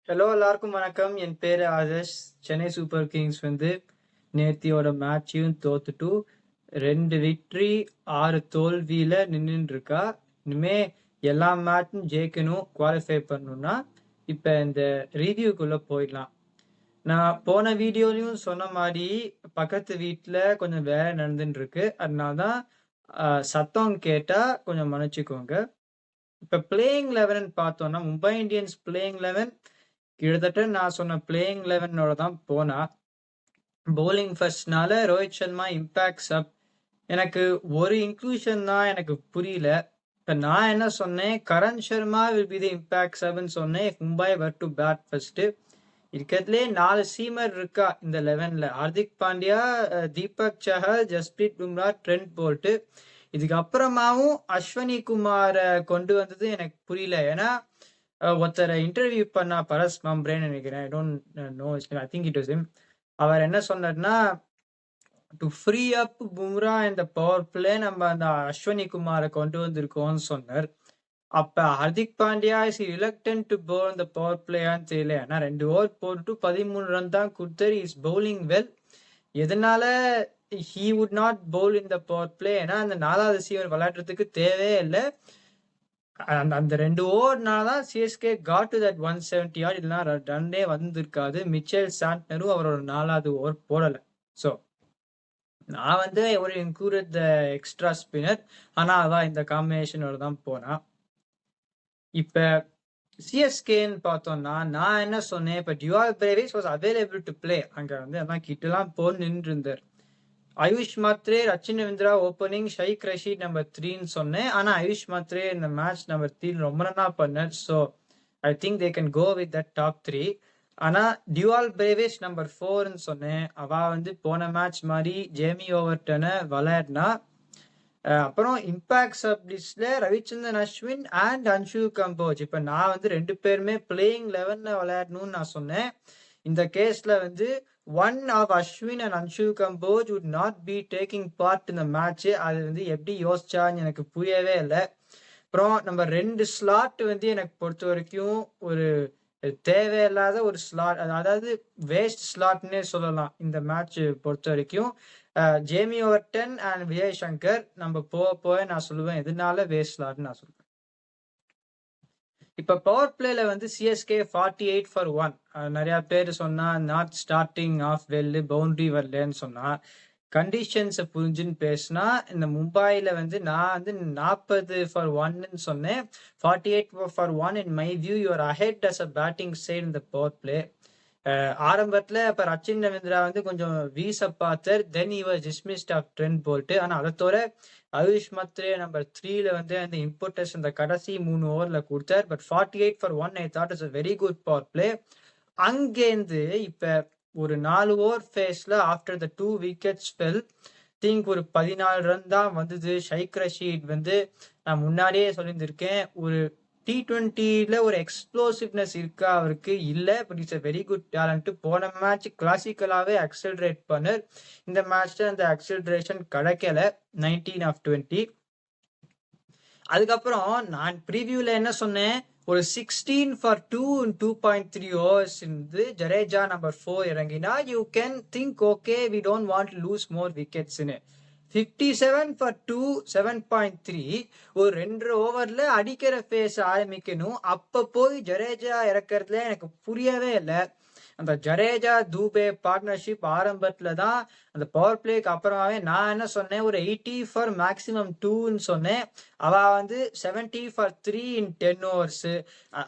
Hello எல்லாருக்கும் வணக்கம். என் பேரு ஆதர்ஷ். சென்னை சூப்பர் கிங்ஸ் நேத்தியோட மேட்சையும் தோத்துட்டு 2 விக்டரி 6 தோல்வியில நின்னுட்டு இருக்கா. இனிமே எல்லா மேட்சும் ஜெயிக்கணும், குவாலிஃபை பண்ணணும்னா இப்ப இந்த ரிவ்யூக்குள்ள போயிடலாம். நான் போன வீடியோலயும் சொன்ன மாதிரி பக்கத்து வீட்ல கொஞ்சம் வேலை நடந்துட்டு இருக்கு. அதனாலதான் சத்தம் கேட்டா கொஞ்சம் மன்னிச்சுக்கோங்க. இப்ப பிளேயிங் 11 பார்த்தோம்னா மும்பை இந்தியன்ஸ் பிளேயிங் 11 கிட்டத்தட்ட நான் சொன்ன பிளேயிங் 11ஓட தான் போனா. பவுலிங் ஃபர்ஸ்ட்னால ரோஹித் சர்மா, இம்பாக்ட் சப். எனக்கு ஒரு இன்க்ளூஷன் தான் எனக்கு புரியல. இப்ப நான் என்ன சொன்னேன், Karan Sharma will be the impact சப்னு சொன்னேன். Mumbai were to bat first. இருக்கிறதுலே 4 சீமர் இருக்கா இந்த 11ல. Hardik Pandya, Deepak Chahar, Jasprit Bumrah, Trent Boult. இதுக்கு அப்புறமாவும் அஸ்வினி குமார கொண்டு வந்தது எனக்கு புரியல. ஏன்னா ஒருத்தரை இன்டர்வியூ பண்ணா பரஸ் மம்ப்ரேன்னு நினைக்கிறேன். I don't know I think it was him. அவர் என்ன சொன்னார்னா, டு ஃப்ரீ அப் பும்ரா இந்த பவர் பிளே நம்ம அந்த அஸ்வினி குமாரை கொண்டு வந்திருக்கோம்னு சொன்னார். அப்ப Hardik Pandya is reluctant to bowl இந்த பவர் பிளேயான்னு தெரியல. ஏன்னா 2 ஓவர் போட்டு 13 ரன் தான் கொடுத்தாரு. Is bowling well. எதனால ஹீ வுட் நாட் பவுல் இந்த பவர் பிளே? ஏன்னா அந்த 4வது சீவர் விளையாடுறதுக்கு தேவையே இல்லை. அந்த 2 ஓவர்னால தான் CSK got to that 170 yard. இல்லைன்னா ரன்னே வந்திருக்காது. மிச்சல் சாண்ட்னரும் அவரோட 4வது ஓவர் போடல. ஸோ நான் ஒரு இன்க்ளூடட் த எக்ஸ்ட்ரா ஸ்பின்னர். ஆனா அதான் இந்த காம்பினேஷனோட தான் போனா. இப்ப சிஎஸ்கேன்னு பார்த்தோம்னா நான் என்ன சொன்னேன், இப்ப Dewald Brevis was available to play. அங்க அதான் கிட்டலாம் போய் நின்று இருந்தார். ஆயுஷ் மாத்ரே, ரச்சின் ரவீந்திரா ஓப்பனிங், ஷைக் ரஷீத் நம்பர் 3ன்னு சொன்னேன். ஆனா ஆயுஷ் மாத்ரே இந்த மேட்ச் நம்பர் 3 ரொம்ப நல்லா பண்ணார். So I think they can go with that top 3. ஆனா டியூவல் பிரேவிஸ் நம்பர் 4ன்னு சொன்னேன். அவ போன மேட்ச் மாதிரி ஜேமி ஓவர்டனை விளையாடினா. அப்புறம் இம்பாக்ட் சப் லிஸ்ட்ல ரவிச்சந்திரன் அஸ்வின் அண்ட் அன்ஷு கம்போஜ். இப்ப நான் 2 பேருமே பிளேயிங் 11ல விளையாடணும்னு நான் சொன்னேன். இந்த கேஸ்ல one of Ashwin and Anshu Kamboj would not be taking part in the match. அது எப்படி யோசிச்சான்னு எனக்கு புரியவே இல்லை. அப்புறம் நம்ம 2 ஸ்லாட் எனக்கு பொறுத்த வரைக்கும் ஒரு தேவையில்லாத ஒரு ஸ்லாட், அதாவது வேஸ்ட் ஸ்லாட்னே சொல்லலாம் இந்த மேட்ச் பொறுத்த வரைக்கும். Jamie Overton and Vijay Shankar நம்ம போக நான் சொல்லுவேன் எதனால வேஸ்ட் ஸ்லாட்னு நான் சொல்லுவேன். இப்ப பவர் பிளேல சிஎஸ்கே 48 for 1. நிறைய பேர் சொன்னா not starting off well, boundary வரலன்னு சொன்னா. கண்டிஷன்ஸை புரிஞ்சுன்னு பேசினா இந்த மும்பைல நான் 40 for 1ன்னு சொன்னேன். 48 for 1 in my view. You are ahead as a batting side in the power play. ஆரம்பத்துல இப்ப ரச்சின் ரவீந்திரா கொஞ்சம் வீச பார்த்தார். தென் he was dismissed of Trent Boult. ஆனா அதை தவிர ஆயுஷ் மாத்ரே நம்பர் 3ல அந்த இம்பார்ட்டன்ஸ் இந்த கடைசி 3 ஓவர்ல கொடுத்தார். But 48 for 1 I thought is a very good power play. அங்கேருந்து இப்ப ஒரு 4 ஓவர் ஃபேஸ்ல after the 2 wickets fell think ஒரு 14 ரன் தான் வந்தது. ஷைக் ரஷீத் நான் முன்னாடியே சொல்லியிருந்திருக்கேன், ஒரு T20ல ஒரு எக்ஸ்ப்ளோசிவ்னஸ் இருக்கா அவருக்கு? இல்ல. But it's a very good talent. போன மேட்ச் கிளாசிக்கலாவே அக்சலரேட் பண்ணார். இந்த மேட்ச்ல அந்த அக்சலரேஷன் கிடைக்கல. 19 of 20. அதுக்கப்புறம் நான் ப்ரீவியூல என்ன சொன்னேன், ஒரு 16 for 2 in 2.3 overs Jadeja number 4 இறங்கினா you can think okay we don't want to lose more விக்கெட்ஸ்னு. 57 for 2 7.3. ஒரு 2 ஓவர்ல அடிக்கிற ஃபேஸ் ஆரம்பிக்கணும். அப்ப போய் ஜடேஜா இறக்குறதுல எனக்கு புரியவே இல்லை. அந்த ஜடேஜா தூபே பார்ட்னர்ஷிப் ஆரம்பத்துல தான் அந்த பவர் பிளேக்கு அப்புறமாவே நான் என்ன சொன்னேன், ஒரு 80 for maximum 2ன்னு சொன்னேன். அவ 70 for 3 in 10 overs.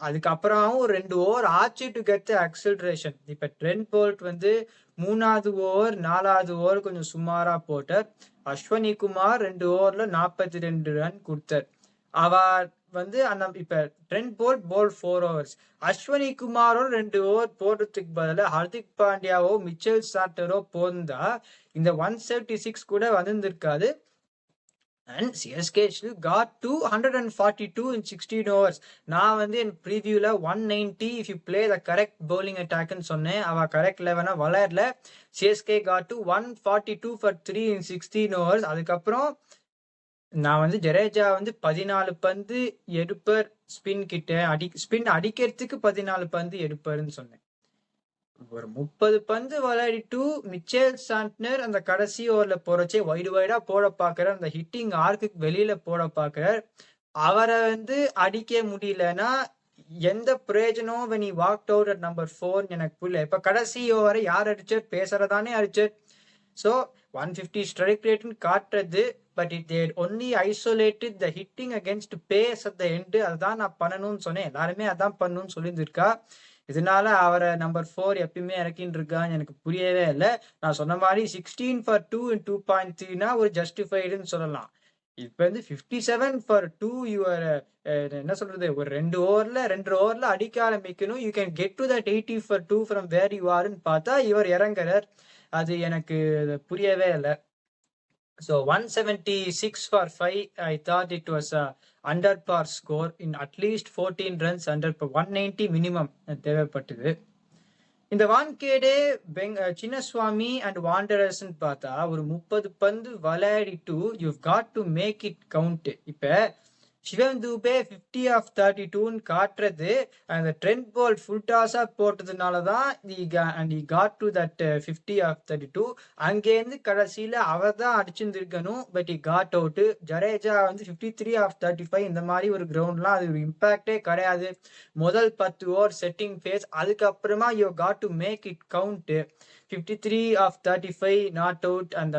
அதுக்கப்புறமாவும் ஒரு 2 ஓவர் ஆச்சு டு கெட் அக்சலரேஷன். இப்ப ட்ரெண்ட் போல்ட் 3வது ஓவர் 4வது ஓவர் கொஞ்சம் சுமாரா போட்டார். அஸ்வினி குமார் 2 ஓவர்ல 42 ரன் கொடுத்தார். அவ அந்த இப்ப ட்ரெண்ட் போல்ட் 4 overs. அஸ்வினி குமாரோட 2 ஓவர் போடுறதுக்கு பதிலா ஹார்திக் பாண்டியாவோ மிச்சல் சாண்டரோ போந்தா இந்த 176 கூட வந்திருக்காது. And CSK still got to 142 in 16 overs. நான் என் ப்ரீவியூல 190 if you play the correct bowling attack ன்னு சொன்னேன். அவ கரெக்ட் 11 விளையாடல. CSK got to 142 for 3 in 16 overs. அதுக்கப்புறம் நான் வந்து ஜடேஜா வந்து 14 பந்து எடுப்பர், ஸ்பின் அடிக்கிறதுக்கு 14 பந்து எடுப்பாருன்னு சொன்னேன். ஒரு 30 பந்து விளையாடிட்டு மிச்சேல் சாண்ட்னர் அந்த கடைசி ஓவர்ல போறச்சே வைடா போட பாக்குறார். அந்த ஹிட்டிங் ஆர்க்குக்கு வெளியில போட பாக்குறார். அவரை வந்து அடிக்க முடியலன்னா எந்த பிரயோஜனம் when he walked out at number 4 எனக்கு புரியல. இப்ப கடைசி ஓவரை யார் அடிச்சார்? பேசறதானே அடிச்சார். ஸோ 150 ஸ்ட்ரைக் ரேட்னு காட்டுறது, but it there only isolated the hitting against pace at the end. அதுதான் நான் பண்ணணும்னு சொன்னேன். எல்லாருமே அதான் பண்ணணும்னு சொல்லியிருந்திருக்கா. இதனால அவரை நம்பர் 4 எப்பயுமே இறக்கின்னு இருக்கான்னு எனக்கு புரியவே இல்லை. நான் சொன்ன மாதிரி 16 for 2 in 2.3னா ஒரு ஜஸ்டிஃபைடுன்னு சொல்லலாம். இப்ப வந்து 57 for 2 யுவர் என்ன சொல்றது, ஒரு 2 ஓவர்ல அடிக்க ஆரம்பிக்கணும். You can get to that 80 for 2 from where you ஆர்ன்னு பார்த்தா இவர் இறங்குறார். அது எனக்கு புரியவே இல்லை. So 176 for 5, I thought it was a under par score in at least 14 runs under par. 190 minimum தேவைப்பட்டது. இந்த வான்கேடே சின்னசுவாமி அண்ட் வாண்டரர்ஸ்ன்னு பார்த்தா ஒரு 30 பந்து விளையாடிட்டு you got to make it count. இப்ப சிவன் தூபே 50 of 32ன்னு காட்டுறது அந்த ட்ரெண்ட் போல்ட் ஃபுல் டாஸா போட்டதுனாலதான் he got to that 50 of 32. அங்கேருந்து கடைசியில அவர் தான் அடிச்சிருந்திருக்கணும், but he got out. Jadeja வந்து 53 of 35. இந்த மாதிரி ஒரு கிரவுண்ட்லாம் அது ஒரு இம்பாக்டே கிடையாது. முதல் 10 ஓவர் செட்டிங் ஃபேஸ், அதுக்கப்புறமா you got to make it count. 53 of 35 not out. அந்த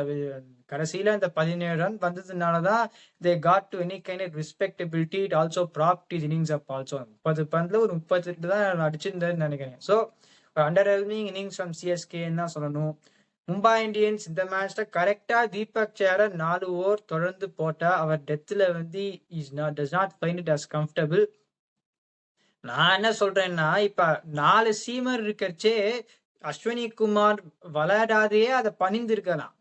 கடைசியில அந்த 17 ரன் வந்ததுனாலதான் they got to any kind of respectability. It also propped his innings up also. 30 பந்துல ஒரு 38 தான் அடிச்சிருந்தாருன்னு நினைக்கிறேன். ஸோ அண்டர்வெல்மிங் இன்னிங்ஸ் ஃப்ரம் சிஎஸ்கேன்னு தான் சொல்லணும். மும்பை இந்தியன்ஸ் இந்த மேட்ச்ல கரெக்டா தீபக் சேர 4 ஓவர் தொடர்ந்து போட்டா அவர் டெத்ல வந்து does not find it as comfortable. நான் என்ன சொல்றேன்னா, இப்ப 4 சீமர் இருக்கச்சே அஸ்வினி குமார் விளையாடாதையே அதை பணிந்திருக்கலாம்.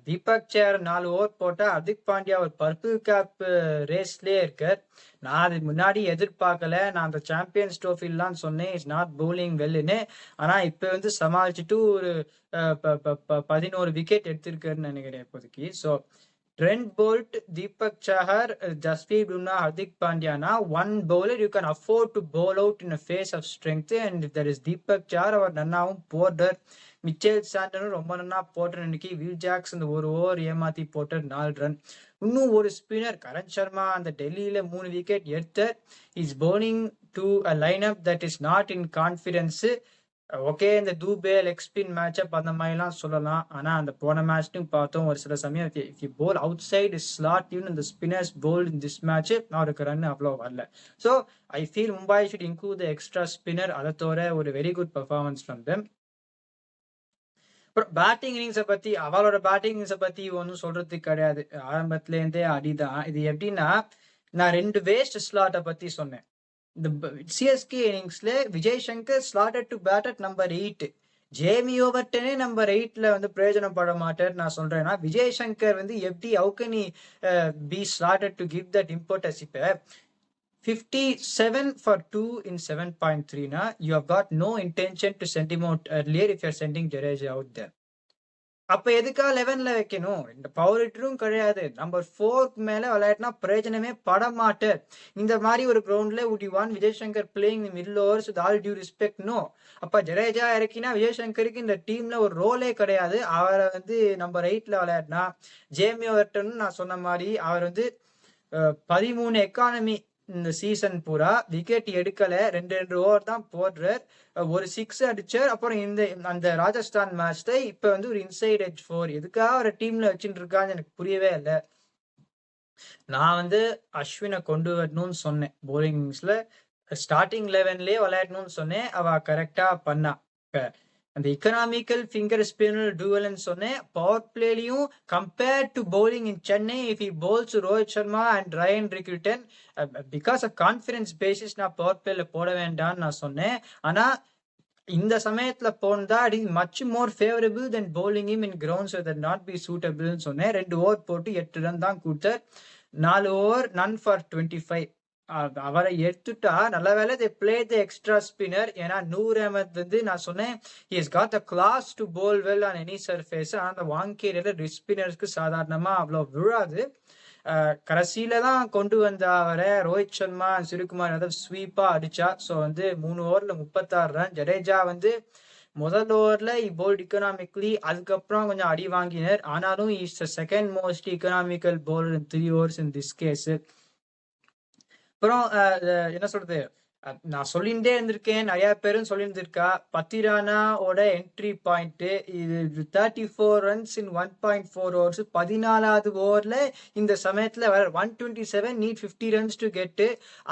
தீபக் சேர் 4 ஓவர் போட்டா ஹர்திக் பாண்டியா ஒரு பர்பிள் கேப் ரேஸ்லயே இருக்கார். நான் அது முன்னாடி எதிர்பார்க்கல. நான் அந்த சாம்பியன்ஸ் ட்ரோஃபிலாம் சொன்னேன் இட்ஸ் நாட் பவுலிங் வெல்லுன்னு. ஆனா இப்ப வந்து சமாளிச்சுட்டு ஒரு 11 விக்கெட் எடுத்திருக்காருன்னு நினைக்கிறேன் இப்போதைக்கு. So Trent Boult, Deepak Chahar, Jasprit Bumrah, Hardik பாண்டியானா one bowler you can afford to bowl out in a face of strength, and if there is Deepak Chahar அவர் நன்னாவும் போர்டர். மிச்சேல் சாண்டனும் ரொம்ப நன்னா போட்டர். இன்னைக்கு வில் ஜாக்ஸ் அந்த ஒரு ஓவர் ஏமாத்தி போட்டர் 4 ரன். இன்னும் ஒரு ஸ்பின்னர் கரண் சர்மா அந்த டெல்லியில 3 விக்கெட் எடுத்தார். Is bowling to a lineup that is not in confidence. Okay, இந்த தூபே லெக் ஸ்பின் மேட்சப் அந்த மாதிரிலாம் சொல்லலாம். ஆனா அந்த போன மேட்ச்லையும் பார்த்தோம் ஒரு சில சமயம் if you bowl outside his slot, even the spinners bowled in this match அவருக்கு ரன் அவ்வளோ வரல. So I feel Mumbai should include the extra spinner. அதை தவிர ஒரு very good performance from them. அப்புறம் பேட்டிங் இன்னிங்ஸை பத்தி, அவளோட பேட்டிங் இன்னிங்ஸை பத்தி ஒன்றும் சொல்றதுக்கு கிடையாது. ஆரம்பத்துலேருந்தே அடிதான். இது எப்படின்னா, நான் 2 வேஸ்ட் ஸ்லாட்டை பத்தி சொன்னேன். இந்த சிஎஸ்கே இன்னிங்ஸ்ல Vijay Shankar slotted to bat at number 8. Jamie ஓவர்டனே நம்பர் 8ல வந்து பிரயோஜனப்பட மாட்டார். நான் சொல்றேன்னா விஜய் சங்கர் வந்து எப்படி how can he be slotted to give that importance? இப்ப 57 for 2 in 7.3னா you have got no intention to send him out earlier if you are sending Jadeja out there. அப்ப எதுக்கா 11ல வைக்கணும்? இந்த பவர் ஹிட்டரும் கிடையாது. நம்பர் 4 மேல விளையாட்டுனா பிரயோஜனமே பட மாட்டார். இந்த மாதிரி ஒரு கிரவுண்ட்ல would you want Vijay Shankar playing the middle overs with all due respect? No. அப்ப ஜடேஜா இறக்கினா விஜய் சங்கருக்கு இந்த டீம்ல ஒரு ரோலே கிடையாது. அவரை வந்து நம்பர் 8ல விளையாடினா ஜேமி ஓவர்டன் நான் சொன்ன மாதிரி அவர் வந்து 13 எக்கானமி இந்த சீசன் பூரா விக்கெட் எடுக்கல. 2 ஓவர் தான் போடுறார். ஒரு 6 அடிச்சார். அப்புறம் இந்த அந்த ராஜஸ்தான் மேட்ச்ல இப்ப வந்து ஒரு இன்சைட் எட்ஜ் 4 எதுக்காக ஒரு டீம்ல வச்சுட்டு இருக்கான்னு எனக்கு புரியவே இல்லை. நான் வந்து அஸ்வினை கொண்டு வரணும்னு சொன்னேன். போலிங்ஸ்ல ஸ்டார்டிங் 11லயே விளையாடணும்னு சொன்னேன். அவ கரெக்டா பண்ணா. இப்ப அந்த எக்கனாமிக்கல் ஃபிங்கர் ஸ்பின்னர் டூவல்னு சொன்னேன். பவர் பிளேலையும் compared to bowling in Chennai if he bowls Rohit Sharma and Ryan Rickelton because of confidence basis நான் பவர் பிளேல போட வேண்டாம்னு நான் சொன்னேன். ஆனா இந்த சமயத்துல போனதா it is much more favourable than bowling in in grounds that not be சூட்டபிள்னு சொன்னேன். 2 ஓவர் போட்டு 8 ரன் தான் கொடுத்தார். 4 ஓவர் நன் ஃபார் 25. அவரை எடுத்துட்டா நல்ல வேலை they played the extra spinner. ஏன்னா நூர் அஹமத் வந்து நான் சொன்னேன் he has got the class to bowl well on any surface. ஆனா அந்த வாங்கேரியில ரிஸ்ட் ஸ்பின்னர்ஸ்க்கு சாதாரணமா அவ்வளோ விழாது. கடைசியில தான் கொண்டு வந்த அவரை ரோஹித் சர்மா சூரியகுமார் யாதவ் ஸ்வீப்பா அடிச்சா. ஸோ வந்து 3 ஓவர்ல 36 ரன். ஜடேஜா வந்து முதல் ஓவர்ல போல்ட் எக்கனாமிக்கலி, அதுக்கப்புறம் கொஞ்சம் அடி வாங்கினர். ஆனாலும் is the second most economical bowler in 3 overs in this case. அப்புறம் என்ன சொல்றது, நான் சொல்லிட்டே இருந்திருக்கேன், நிறைய பேரும் சொல்லியிருந்திருக்கா. பத்திரானாவோட என்ட்ரி பாயிண்ட் இது 34 runs in 1.4 overs. 14வது ஓவர்ல இந்த சமயத்துல வர 127 நீட் 50 runs டு கெட்.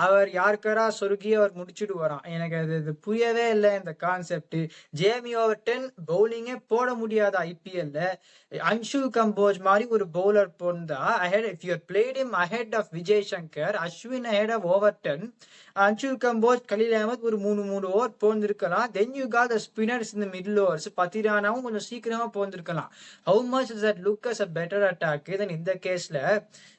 அவர் யாருக்காரா சொருகி அவர் முடிச்சுட்டு வரான். எனக்கு அது புரியவே இல்லை இந்த கான்செப்ட். ஜேமி ஓவர்டன் பவுலிங்கே போட முடியாத ஐபிஎல்ல. அன்ஷு கம்போஜ் மாதிரி ஒரு பவுலர் போந்தா ahead, if you played him ahead of Vijay Shankar, Ashwin ahead of Overton, Anshul Kamboj, Khaleel Ahmed ஒரு 3 ஓவர் போந்திருக்கலாம். Then you got the spinners இந்த மிடில் ஓவர்ஸ். பத்திரானாவும் கொஞ்சம் சீக்கிரமா போந்திருக்கலாம். How much is that look as a better attack than இந்த கேஸ்ல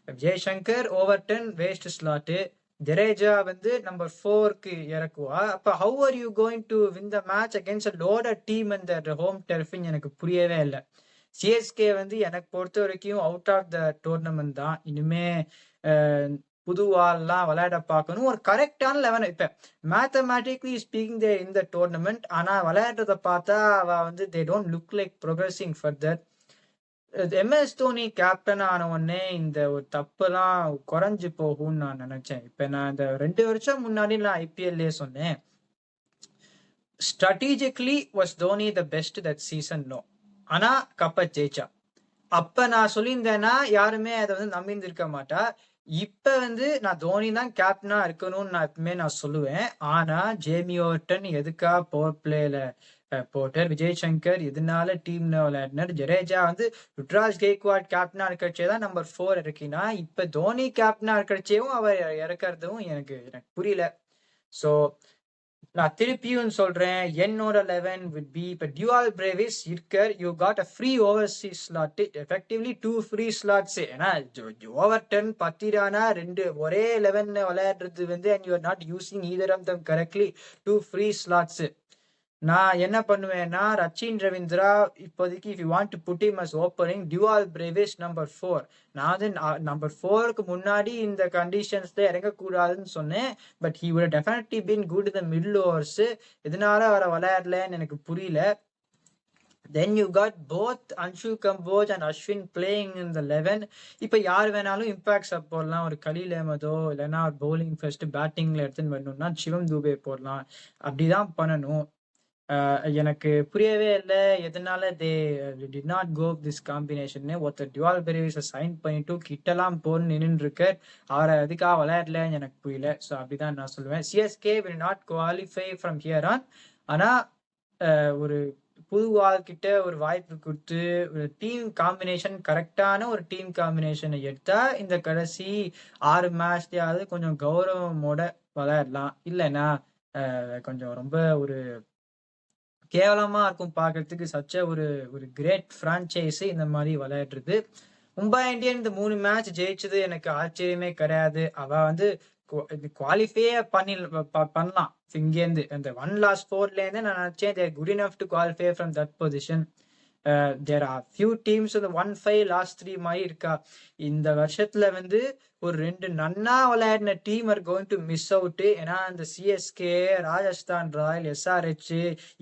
Vijay Shankar, Overton waste slot. Jadeja வந்து நம்பர் 4க்கு இறக்குவா. அப்ப how are you going to win the match against a loaded team இந்த ஹோம் டர்ஃப்னு எனக்கு புரியவே இல்லை. சிஎஸ்கே வந்து எனக்கு பொறுத்த வரைக்கும் அவுட் ஆஃப் த டோர்னமெண்ட் தான். இனிமே புது ஆள்லாம் விளையாட பார்க்கணும். ஒரு கரெக்டான 11 இப்ப மேத்தமேட்டிக்லி ஸ்பீக்கிங் தே இந்த டோர்னமெண்ட். ஆனா விளையாடுறத பார்த்தா அவ வந்து they don't look like progressing further. MS Dhoni captain ஆன உடனே இந்த ஒரு தப்புலாம் குறைஞ்சு போகும்னு நான் நினைச்சேன். இப்ப நான் இந்த 2 வருஷம் முன்னாடி நான் ஐபிஎல்லே சொன்னேன், strategically was Dhoni the best that season. No, ஆனா கப்ப ஜெயிச்சா. அப்ப நான் சொல்லியிருந்தேன்னா யாருமே அதை வந்து நம்பியிருந்திருக்க மாட்டா. இப்ப வந்து நான் தோனி தான் கேப்டனா இருக்கணும்னு நான் எப்பவுமே நான் சொல்லுவேன். ஆனா ஜேமி ஓவர்டன் எதுக்கா பவர் பிளேல போட்டார், விஜய் சங்கர் எதனால டீம்ல விளையாடினார், ஜடேஜா வந்து ருத்ராஜ் கெய்க்வாட் கேப்டனா இருக்கிறச்சே தான் நம்பர் 4 இருக்கினா, இப்ப தோனி கேப்டனா இருக்கிறச்சேவும் அவர் இறக்கிறதும் எனக்கு புரியல. ஸோ நான் திருப்பியும் சொல்றேன், என்னோட 11 would be இப்ப டியூவல் பிரேவிஸ் இருக்கர், you got a free overseas slot, effectively 2 free slots. ஏன்னா ஓவர்டன், பத்திரானா 2 ஒரே 11 விளையாடுறது வந்து and you are not using either of them correctly, 2 free slots. நான் என்ன பண்ணுவேன்னா ரச்சின் ரவீந்திரா இப்போதைக்கு if you want to put him as opening, Dewald Brevis number 4. நான் வந்து நம்பர் 4க்கு முன்னாடி இந்த கண்டிஷன்ஸ்ல இறங்கக்கூடாதுன்னு சொன்னேன். But he would definitely been good in the middle overs. இதனால அவரை விளையாடலன்னு எனக்கு புரியல. Then you got both Anshu Kamboj and Ashwin playing in the 11. இப்போ யார் வேணாலும் இம்பாக்ட் சப் போடலாம். ஒரு கலீல் அஹமதோ இல்லைன்னா ஒரு பவுலிங் ஃபர்ஸ்ட் பேட்டிங்ல எடுத்துன்னு வரணும்னா சிவம் தூபே போடலாம். அப்படிதான் பண்ணணும். எனக்கு புரியவே இல்லை எதனால they did not go this combination. ஒருத்தர் டியூவல் பிரேவிஸை சைன் பண்ணிட்டு கிட்டலாம் போன்னு நின்று இருக்க, அவரை அதுக்காக விளையாடலன்னு எனக்கு புரியல. ஸோ அப்படிதான் நான் சொல்லுவேன். CSK will not qualify from here on. ஆனா ஒரு புது ஆள்கிட்ட ஒரு வாய்ப்பு கொடுத்து ஒரு டீம் காம்பினேஷன், கரெக்டான ஒரு டீம் காம்பினேஷனை எடுத்தா இந்த கடைசி 6 மேட்ச்லயாவது கொஞ்சம் கௌரவமோட விளையாடலாம். இல்லைன்னா கொஞ்சம் ரொம்ப ஒரு கேவலமா இருக்கும் பார்க்கறதுக்கு. சச்ச ஒரு கிரேட் பிரான்ச்சைஸ் இந்த மாதிரி விளையாடுறது. மும்பை இந்தியன் இந்த 3 மேட்ச் ஜெயிச்சது எனக்கு ஆச்சரியமே கிடையாது. அவ வந்து குவாலிஃபையே பண்ணலாம் இங்கேருந்து. அந்த 1 loss 4ல இருந்து நான் நினைச்சேன் they're good enough to qualify from that position. There are few teams இந்த 1-5 லாஸ்ட் 3 மாதிரி இருக்கா. இந்த வருஷத்துல வந்து ஒரு 2 நன்னா விளையாடின team are going to miss out. ஏன்னா இந்த சிஎஸ்கே, ராஜஸ்தான் ராயல், எஸ்ஆர்ஹெச்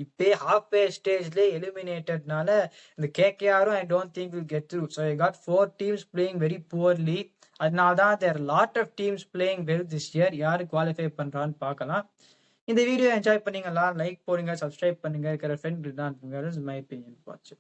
இப்பே ஹாஃப் வே ஸ்டேஜ்ல எலிமினேட்டட்னால இந்த கேகேஆரும் I don't think will get through. So I got 4 teams playing very poorly. அதனால்தான் there lot of teams playing well this year. யாரு qualify பண்றான்னு பார்க்கலாம். இந்த வீடியோ என்ஜாய் பண்ணீங்களா? லைக் போடுங்க, சப்ஸ்கிரைப் பண்ணுங்க, இருக்கிற ஃப்ரெண்ட் தான் மை ஒப்பீனியன். வாட்ச்.